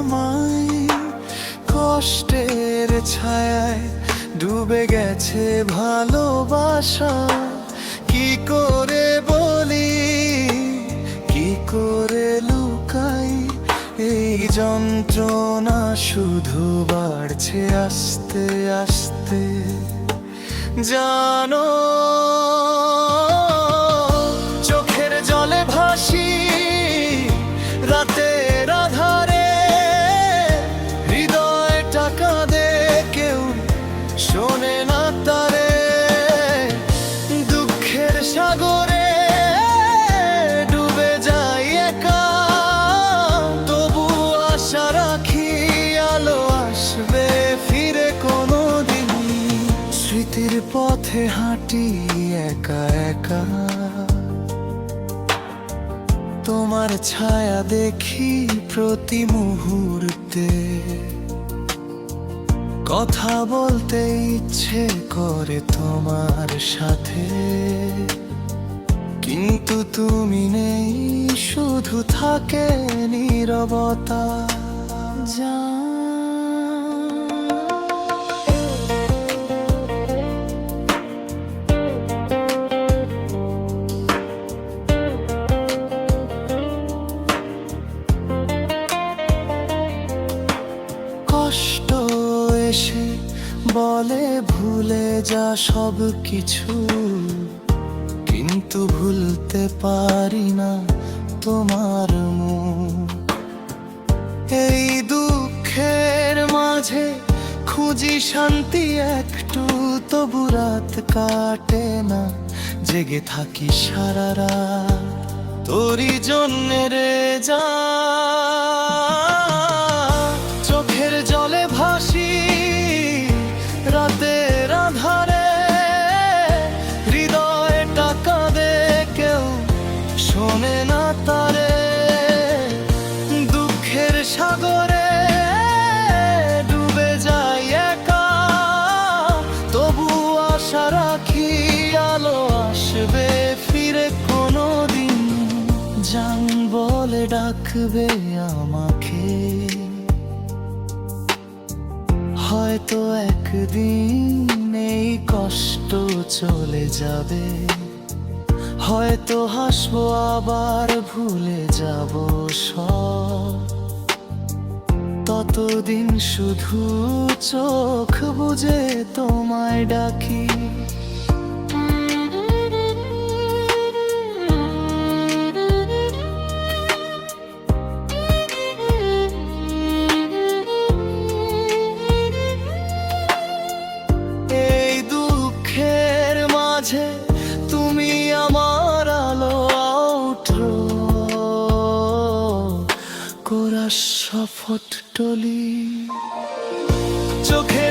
আমায়, কষ্টের ছায়ায় ডুবে গেছে ভালোবাসা। কি করে বলি, কি করে লুকাই, এই যন্ত্রণা শুধু বাড়ছে আস্তে আস্তে। জানো, চোখের জলে ভাসি রাতের আধারে, হৃদয়টা কাঁদে কেউ শোনে না তারে। দুঃখের সাগরে ডুবে যাই একা, তবু আশা রাখি আলো আসবে ফিরে কোনোদিন। স্মৃতির পথে হাঁটি একা একা, তোমার ছায়া দেখি প্রতি মুহূর্তে। কথা বলতে ইচ্ছে করে তোমার সাথে, কিন্তু তুমি নেই, শুধু থাকে নীরবতা। কষ্ট এসে বলে ভুলে যা সব কিছু, কিন্তু ভুলতে পারি না তোমার মুখ। এই দুঃখের মাঝে খুঁজি শান্তি একটু, তবু রাত কাটে না, জেগে থাকি সারা রাত তোরই জন্যে রে। যা চোখের জলে ভাসি রাতের আধারে, হৃদয়টা কাঁদে কেউ শোনে না তারে। দুঃখের সাগরে ডুবে যাই একা, তবু আশা রাখি আলো আসবে ফিরে কোনোদিন। জান বলে ডাকবে আমাকে, হয়তো একদিন এই কষ্ট চলে যাবে, হয়তো হাসবো আবার ভুলে যাব সব। ততদিন শুধু চোখ বুজে তোমায় ডাকি। তুমি আমার আলো আউট্রো, কোরা শপথ টলি। চোখে